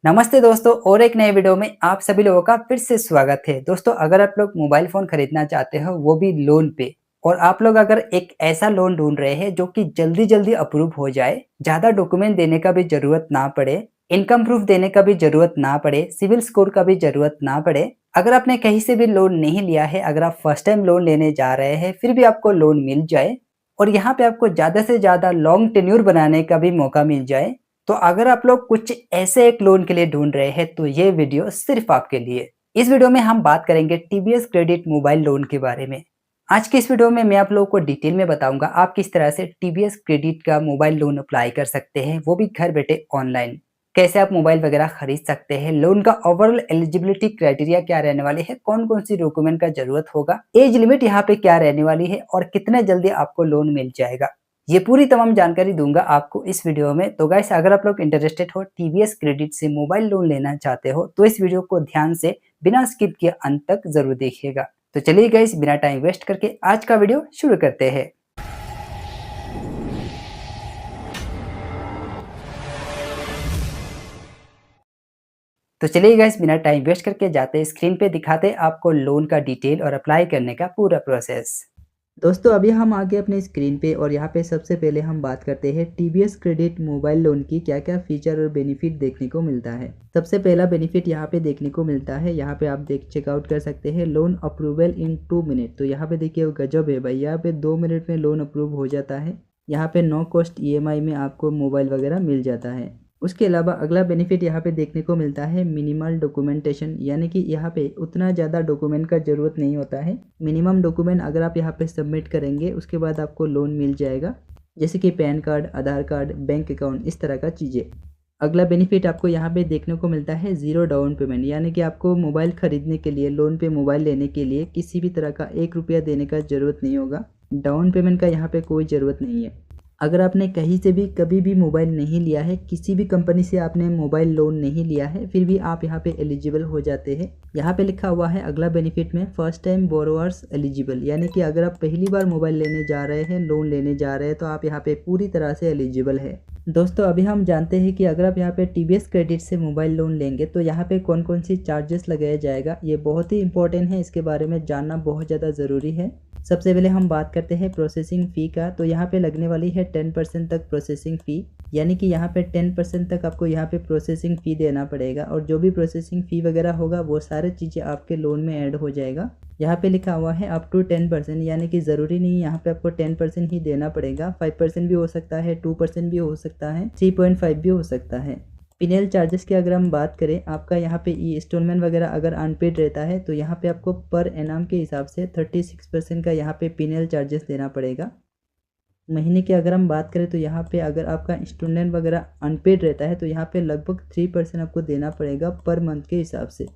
नमस्ते दोस्तों और एक नए वीडियो में आप सभी लोगों का फिर से स्वागत है। दोस्तों अगर आप लोग मोबाइल फ़ोन खरीदना चाहते हो वो भी लोन पे और आप लोग अगर एक ऐसा लोन ढूंढ रहे हैं जो कि जल्दी-जल्दी अप्रूव हो जाए, ज़्यादा डॉक्यूमेंट देने का भी ज़रूरत ना पड़े, इनकम प्रूफ देने का भी ज़रूरत ना पड़े, सिविल स्कोर का भी ज़रूरत ना पड़े। अगर आपने कहीं से भी लोन नहीं लिया है, अगर आप फर्स्ट टाइम लोन लेने जा रहे हैं, फिर भी आपको लोन मिल जाए और यहाँ पे आपको ज़्यादा से ज़्यादा लॉन्ग टेन्योर बनाने का भी मौका मिल जाए, तो अगर आप लोग कुछ ऐसे एक लोन के लिए ढूंढ रहे हैं तो ये वीडियो सिर्फ आपके लिए। इस वीडियो में हम बात करेंगे टीवीएस क्रेडिट मोबाइल लोन के बारे में। आज की इस वीडियो में मैं आप लोगों को डिटेल में बताऊंगा आप किस तरह से टीवीएस क्रेडिट का मोबाइल लोन अप्लाई कर सकते हैं, वो भी घर बैठे ऑनलाइन। कैसे आप मोबाइल वगैरह खरीद सकते हैं, लोन का ओवरऑल एलिजिबिलिटी क्राइटेरिया क्या रहने वाले हैं, कौन कौन सी डॉक्यूमेंट का जरूरत होगा, एज लिमिट यहाँ पे क्या रहने वाली है और कितने जल्दी आपको लोन मिल जाएगा। ये पूरी तमाम जानकारी दूंगा आपको इस वीडियो में। तो गाइस अगर आप लोग इंटरेस्टेड हो टीवीएस क्रेडिट से मोबाइल लोन लेना चाहते हो तो इस वीडियो को ध्यान से बिना स्किप किए अंत तक जरूर देखिएगा। तो चलिए गाइस बिना टाइम वेस्ट करके आज का वीडियो शुरू करते हैं। तो चलिए गाइस बिना टाइम वेस्ट करके जाते हैं स्क्रीन पे दिखाते हैं आपको लोन का डिटेल और अप्लाई करने का पूरा प्रोसेस। दोस्तों अभी हम आ गए अपने स्क्रीन पे और यहाँ पे सबसे पहले हम बात करते हैं टीवीएस क्रेडिट मोबाइल लोन की क्या क्या फीचर और बेनिफिट देखने को मिलता है। सबसे पहला बेनिफिट यहाँ पे देखने को मिलता है, यहाँ पे आप देख चेकआउट कर सकते हैं लोन अप्रूवल इन 2 मिनट। तो यहाँ पे देखिए गजब है भाई, यहाँ पे 2 मिनट में लोन अप्रूव हो जाता है। यहाँ पे नो कॉस्ट ईएमआई में आपको मोबाइल वगैरह मिल जाता है। उसके अलावा अगला बेनिफिट यहाँ पे देखने को मिलता है मिनिमल डॉक्यूमेंटेशन, यानी कि यहाँ पे उतना ज़्यादा डॉक्यूमेंट का ज़रूरत नहीं होता है। मिनिमम डॉक्यूमेंट अगर आप यहाँ पे सबमिट करेंगे उसके बाद आपको लोन मिल जाएगा, जैसे कि पैन कार्ड, आधार कार्ड, बैंक अकाउंट, इस तरह का चीज़ें। अगला बेनिफिट आपको यहाँ पे देखने को मिलता है ज़ीरो डाउन पेमेंट, यानी कि आपको मोबाइल ख़रीदने के लिए, लोन पे मोबाइल लेने के लिए किसी भी तरह का 1 रुपया देने का ज़रूरत नहीं होगा। डाउन पेमेंट का यहाँ पे कोई ज़रूरत नहीं है। अगर आपने कहीं से भी कभी भी मोबाइल नहीं लिया है, किसी भी कंपनी से आपने मोबाइल लोन नहीं लिया है, फिर भी आप यहाँ पे एलिजिबल हो जाते हैं। यहाँ पे लिखा हुआ है अगला बेनिफिट में फर्स्ट टाइम बोरोवर्स एलिजिबल, यानी कि अगर आप पहली बार मोबाइल लेने जा रहे हैं, लोन लेने जा रहे हैं, तो आप यहाँ पे पूरी तरह से एलिजिबल है। दोस्तों अभी हम जानते हैं कि अगर आप यहाँ पे टीवीएस क्रेडिट से मोबाइल लोन लेंगे तो यहाँ पे कौन कौन सी चार्जेस लगाया जाएगा, ये बहुत ही इंपॉर्टेंट है, इसके बारे में जानना बहुत ज़्यादा ज़रूरी है। सबसे पहले हम बात करते हैं प्रोसेसिंग फ़ी का। तो यहाँ पे लगने वाली है 10% तक प्रोसेसिंग फ़ी, यानी कि यहाँ पे 10% तक आपको यहाँ पे प्रोसेसिंग फ़ी देना पड़ेगा और जो भी प्रोसेसिंग फ़ी वगैरह होगा वो सारी चीज़ें आपके लोन में ऐड हो जाएगा। यहाँ पे लिखा हुआ है अप टू 10%, यानी कि ज़रूरी नहीं यहाँ पे आपको 10% ही देना पड़ेगा, 5% भी हो सकता है, 2% भी हो सकता है, 3.5 भी हो सकता है। पिनल चार्जेस की अगर हम बात करें, आपका यहाँ पे ई इंस्टॉलमेंट वगैरह अगर अनपेड रहता है तो यहाँ पे आपको पर एनम के हिसाब से 36% का यहाँ पे पिनल चार्जेस देना पड़ेगा। महीने की अगर हम बात करें तो यहाँ पे अगर आपका इंस्टॉलमेंट वगैरह अनपेड रहता है तो यहाँ पे लगभग 3% आपको देना पड़ेगा पर मंथ के हिसाब से।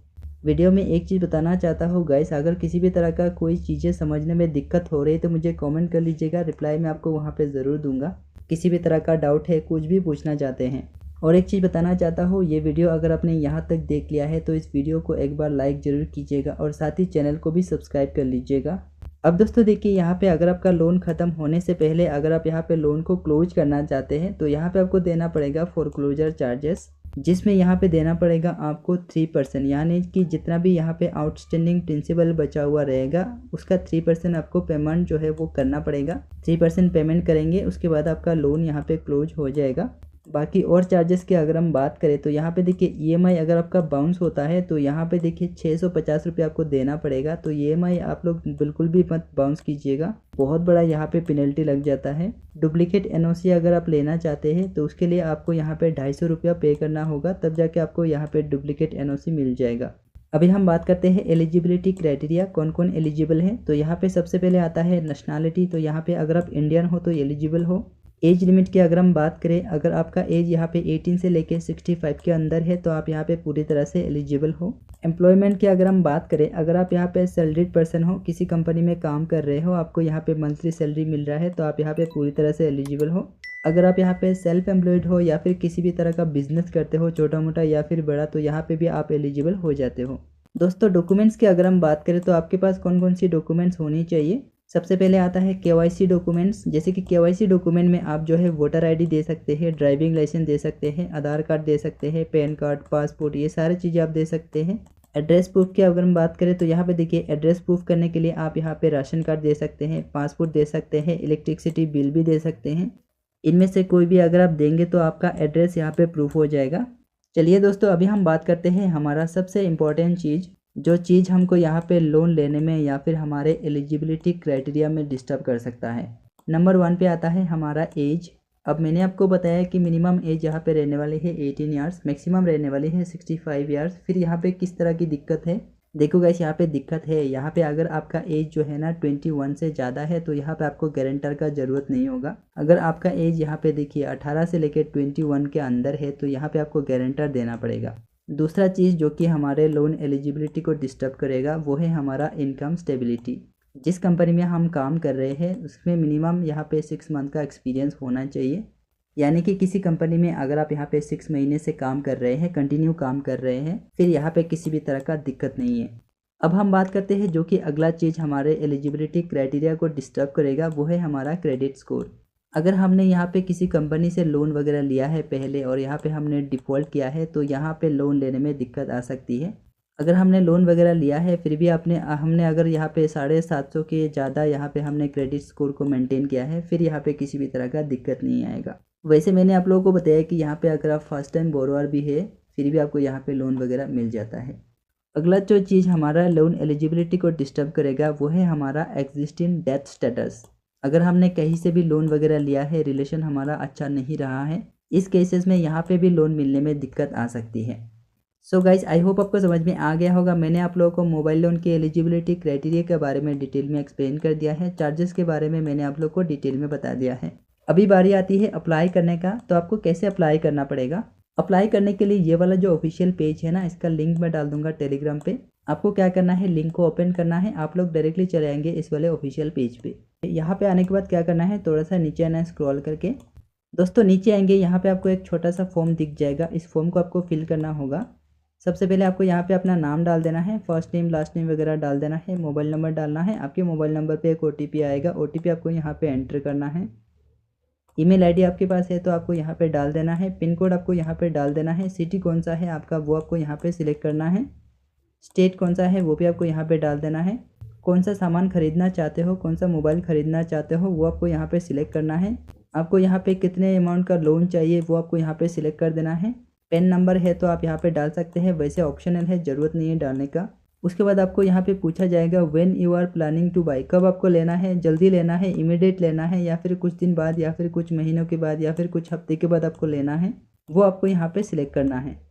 वीडियो में एक चीज़ बताना चाहता हूँ गाइस, अगर किसी भी तरह का कोई चीज़ें समझने में दिक्कत हो रही है तो मुझे कमेंट कर लीजिएगा, रिप्लाई मैं आपको वहाँ पे ज़रूर दूंगा। किसी भी तरह का डाउट है, कुछ भी पूछना चाहते हैं। और एक चीज़ बताना चाहता हूँ, ये वीडियो अगर आपने यहाँ तक देख लिया है तो इस वीडियो को एक बार लाइक ज़रूर कीजिएगा और साथ ही चैनल को भी सब्सक्राइब कर लीजिएगा। अब दोस्तों देखिए, यहाँ पे अगर आपका लोन ख़त्म होने से पहले अगर आप यहाँ पे लोन को क्लोज करना चाहते हैं तो यहाँ पे आपको देना पड़ेगा फोरक्लोजर चार्जेस, जिसमें यहाँ पे देना पड़ेगा आपको 3%, यानी कि जितना भी यहाँ पे आउटस्टैंडिंग प्रिंसिपल बचा हुआ रहेगा उसका 3% आपको पेमेंट जो है वो करना पड़ेगा। 3% पेमेंट करेंगे उसके बाद आपका लोन यहाँ पे क्लोज हो जाएगा। बाकी और चार्जेस की अगर हम बात करें तो यहाँ पे देखिए ईएमआई अगर आपका बाउंस होता है तो यहाँ पे देखिए 650 रुपये आपको देना पड़ेगा। तो ईएमआई आप लोग बिल्कुल भी मत बाउंस कीजिएगा, बहुत बड़ा यहाँ पे पेनल्टी लग जाता है। डुप्लीकेट एनओसी अगर आप लेना चाहते हैं तो उसके लिए आपको यहाँ पे 250 रुपया पे करना होगा, तब जाके आपको यहाँ पे डुप्लीकेट एनओसी मिल जाएगा। अभी हम बात करते हैं एलिजिबिलिटी क्राइटेरिया, कौन कौन एलिजिबल है। तो यहाँ पे सबसे पहले आता है नेशनैलिटी, तो यहाँ पे अगर आप इंडियन हो तो एलिजिबल हो। एज लिमिट की अगर हम बात करें, अगर आपका एज यहाँ पे 18 से लेके 65 के अंदर है तो आप यहाँ पे पूरी तरह से एलिजिबल हो। एम्प्लॉयमेंट की अगर हम बात करें, अगर आप यहाँ पे सैलरीड पर्सन हो, किसी कंपनी में काम कर रहे हो, आपको यहाँ पे मंथली सैलरी मिल रहा है तो आप यहाँ पे पूरी तरह से एलिजिबल हो। अगर आप यहाँ पे सेल्फ एम्प्लॉयड हो या फिर किसी भी तरह का बिजनेस करते हो, छोटा मोटा या फिर बड़ा, तो यहाँ पे भी आप एलिजिबल हो जाते हो। दोस्तों डॉक्यूमेंट्स की अगर हम बात करें तो आपके पास कौन कौन सी डॉक्यूमेंट्स होनी चाहिए। सबसे पहले आता है केवाईसी डॉक्यूमेंट्स, जैसे कि केवाईसी डॉक्यूमेंट में आप जो है वोटर आईडी दे सकते हैं, ड्राइविंग लाइसेंस दे सकते हैं, आधार कार्ड दे सकते हैं, पैन कार्ड, पासपोर्ट, ये सारी चीज़ें आप दे सकते हैं। एड्रेस प्रूफ की अगर हम बात करें तो यहाँ पे देखिए एड्रेस प्रूफ करने के लिए आप यहाँ पे राशन कार्ड दे सकते हैं, पासपोर्ट दे सकते हैं, इलेक्ट्रिसिटी बिल भी दे सकते हैं। इनमें से कोई भी अगर आप देंगे तो आपका एड्रेस यहाँ पे प्रूफ हो जाएगा। चलिए दोस्तों, अभी हम बात करते हैं हमारा सबसे इम्पोर्टेंट चीज़, जो चीज़ हमको यहाँ पे लोन लेने में या फिर हमारे एलिजिबिलिटी क्राइटेरिया में डिस्टर्ब कर सकता है। नंबर 1 पे आता है हमारा एज। अब मैंने आपको बताया कि मिनिमम एज यहाँ पे रहने वाली है 18 ईयर्स, मैक्सिमम रहने वाली है 65 ईयर्स। फिर यहाँ पे किस तरह की दिक्कत है, देखो गाइस यहाँ पे दिक्कत है, यहाँ पे अगर आपका एज जो है ना 21 से ज़्यादा है तो यहाँ पे आपको गारंटर का ज़रूरत नहीं होगा। अगर आपका एज यहाँ पे देखिए 18 से लेकर 21 के अंदर है तो यहाँ पे आपको गारंटर देना पड़ेगा। दूसरा चीज़ जो कि हमारे लोन एलिजिबिलिटी को डिस्टर्ब करेगा वो है हमारा इनकम स्टेबिलिटी। जिस कंपनी में हम काम कर रहे हैं उसमें मिनिमम यहाँ पे 6 मंथ का एक्सपीरियंस होना चाहिए। यानी कि किसी कंपनी में अगर आप यहाँ पे 6 महीने से काम कर रहे हैं, कंटिन्यू काम कर रहे हैं, फिर यहाँ पे किसी भी तरह का दिक्कत नहीं है। अब हम बात करते हैं जो कि अगला चीज़ हमारे एलिजिबिलिटी क्राइटेरिया को डिस्टर्ब करेगा, वो है हमारा क्रेडिट स्कोर। अगर हमने यहाँ पे किसी कंपनी से लोन वगैरह लिया है पहले और यहाँ पे हमने डिफ़ॉल्ट किया है तो यहाँ पे लोन लेने में दिक्कत आ सकती है। अगर हमने लोन वगैरह लिया है फिर भी हमने अगर यहाँ पे 750 के ज़्यादा यहाँ पे हमने क्रेडिट स्कोर को मेंटेन किया है, फिर यहाँ पे किसी भी तरह का दिक्कत नहीं आएगा। वैसे मैंने आप लोगों को बताया कि यहाँ पे अगर आप फर्स्ट टाइम बोरोअर भी है फिर भी आपको यहाँ पे लोन वगैरह मिल जाता है। अगला जो चीज़ हमारा लोन एलिजिबिलिटी को डिस्टर्ब करेगा वो है हमारा एग्जिस्टिंग डेथ स्टेटस। अगर हमने कहीं से भी लोन वगैरह लिया है, रिलेशन हमारा अच्छा नहीं रहा है, इस केसेस में यहाँ पे भी लोन मिलने में दिक्कत आ सकती है। सो गाइज, आई होप आपको समझ में आ गया होगा। मैंने आप लोगों को मोबाइल लोन की एलिजिबिलिटी क्राइटेरिया के बारे में डिटेल में एक्सप्लेन कर दिया है। चार्जेस के बारे में मैंने आप लोग को डिटेल में बता दिया है। अभी बारी आती है अप्लाई करने का, तो आपको कैसे अप्लाई करना पड़ेगा। अप्लाई करने के लिए ये वाला जो ऑफिशियल पेज है ना, इसका लिंक मैं डाल दूंगा टेलीग्राम पे। आपको क्या करना है, लिंक को ओपन करना है, आप लोग डायरेक्टली चले आएंगे इस वाले ऑफिशियल पेज पे। यहाँ पे आने के बाद क्या करना है, थोड़ा सा नीचे आना है स्क्रॉल करके। दोस्तों नीचे आएंगे, यहाँ पे आपको एक छोटा सा फॉर्म दिख जाएगा, इस फॉर्म को आपको फिल करना होगा। सबसे पहले आपको यहाँ पे अपना नाम डाल देना है, फर्स्ट नेम लास्ट नेम वगैरह डाल देना है, मोबाइल नंबर डालना है। आपके मोबाइल नंबर पे एक OTP आएगा, OTP आपको यहाँ पे एंटर करना है। ईमेल आईडी आपके पास है तो आपको यहाँ पे डाल देना है। पिन कोड आपको यहाँ पे डाल देना है। सिटी कौन सा है आपका वो आपको यहाँ पे सिलेक्ट करना है। स्टेट कौन सा है वो भी आपको यहाँ पे डाल देना है। कौन सा सामान खरीदना चाहते हो, कौन सा मोबाइल खरीदना चाहते हो वो आपको यहाँ पे सिलेक्ट करना है। आपको यहाँ पे कितने अमाउंट का लोन चाहिए वो आपको यहाँ पे सिलेक्ट कर देना है। पेन नंबर है तो आप यहाँ पे डाल सकते हैं, वैसे ऑप्शनल है, ज़रूरत नहीं है डालने का। उसके बाद आपको यहाँ पे पूछा जाएगा when you are planning to buy, कब आपको लेना है, जल्दी लेना है, इमीडिएट लेना है, या फिर कुछ दिन बाद, या फिर कुछ महीनों के बाद, या फिर कुछ हफ्ते के बाद आपको लेना है, वो आपको यहाँ पे सिलेक्ट करना है।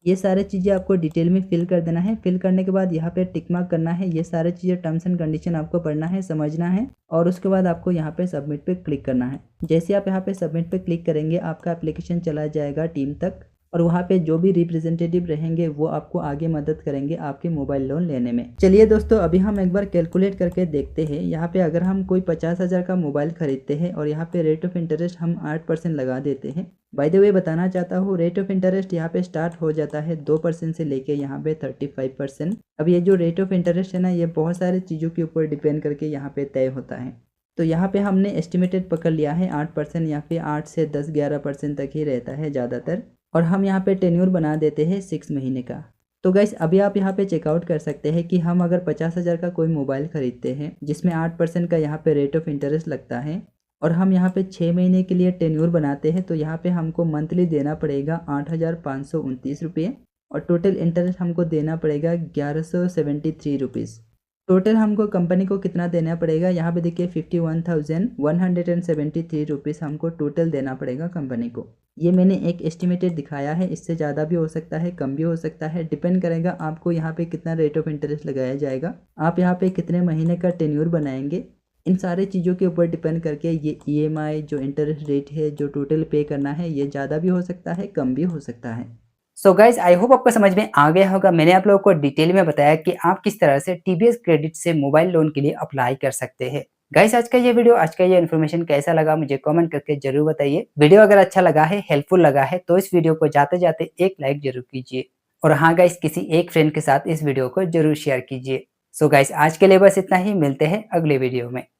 ये सारी चीज़ें आपको डिटेल में फिल कर देना है। फिल करने के बाद यहाँ पे टिक मार्क करना है। ये सारी चीज़ें टर्म्स एंड कंडीशन आपको पढ़ना है, समझना है, और उसके बाद आपको यहाँ पे सबमिट पे क्लिक करना है। जैसे आप यहाँ पे सबमिट पे क्लिक करेंगे आपका एप्लीकेशन चला जाएगा टीम तक, और वहाँ पे जो भी रिप्रेजेंटेटिव रहेंगे वो आपको आगे मदद करेंगे आपके मोबाइल लोन लेने में। चलिए दोस्तों, अभी हम एक बार कैलकुलेट करके देखते हैं। यहाँ पे अगर हम कोई 50,000 का मोबाइल खरीदते हैं और यहाँ पे रेट ऑफ इंटरेस्ट हम 8% लगा देते हैं। बाय द वे बताना चाहता हूँ, रेट ऑफ इंटरेस्ट यहाँ पे स्टार्ट हो जाता है 2% से लेके यहाँ पे 35%। अब ये जो रेट ऑफ इंटरेस्ट है ना, ये बहुत सारी चीज़ों के ऊपर डिपेंड करके यहाँ पे तय होता है। तो यहाँ पे हमने एस्टिमेटेड पकड़ लिया है 8%, या फिर 8 से 10-11% तक ही रहता है ज़्यादातर, और हम यहाँ पे टेन्योर बना देते हैं 6 महीने का। तो गाइस, अभी आप यहाँ पे चेकआउट कर सकते हैं कि हम अगर 50,000 का कोई मोबाइल खरीदते हैं जिसमें 8% का यहाँ पे रेट ऑफ इंटरेस्ट लगता है, और हम यहाँ पे 6 महीने के लिए टेन्योर बनाते हैं, तो यहाँ पे हमको मंथली देना पड़ेगा 8,529 रुपये, और टोटल इंटरेस्ट हमको देना पड़ेगा 1173 रुपीज़। टोटल हमको कंपनी को कितना देना पड़ेगा, यहाँ पे देखिए 51,173 रुपीज़ हमको टोटल देना पड़ेगा कंपनी को। ये मैंने एक एस्टिमेटेड दिखाया है, इससे ज़्यादा भी हो सकता है, कम भी हो सकता है, डिपेंड करेगा आपको यहाँ पे कितना रेट ऑफ इंटरेस्ट लगाया जाएगा, आप यहाँ पे कितने महीने का टेन्योर बनाएंगे। इन सारी चीज़ों के ऊपर डिपेंड करके ये EMI जो इंटरेस्ट रेट है जो टोटल पे करना है, ये ज़्यादा भी हो सकता है, कम भी हो सकता है। सो गाइज, आई होप आपको समझ में आ गया होगा। मैंने आप लोगों को डिटेल में बताया कि आप किस तरह से TVS क्रेडिट से मोबाइल लोन के लिए अप्लाई कर सकते हैं। गाइस, आज का ये इन्फॉर्मेशन कैसा लगा मुझे कमेंट करके जरूर बताइए। वीडियो अगर अच्छा लगा है, हेल्पफुल लगा है, तो इस वीडियो को जाते जाते एक लाइक जरूर कीजिए, और हाँ गाइस, किसी एक फ्रेंड के साथ इस वीडियो को जरूर शेयर कीजिए। सो गाइस, आज के लिए बस इतना ही, मिलते हैं अगले वीडियो में।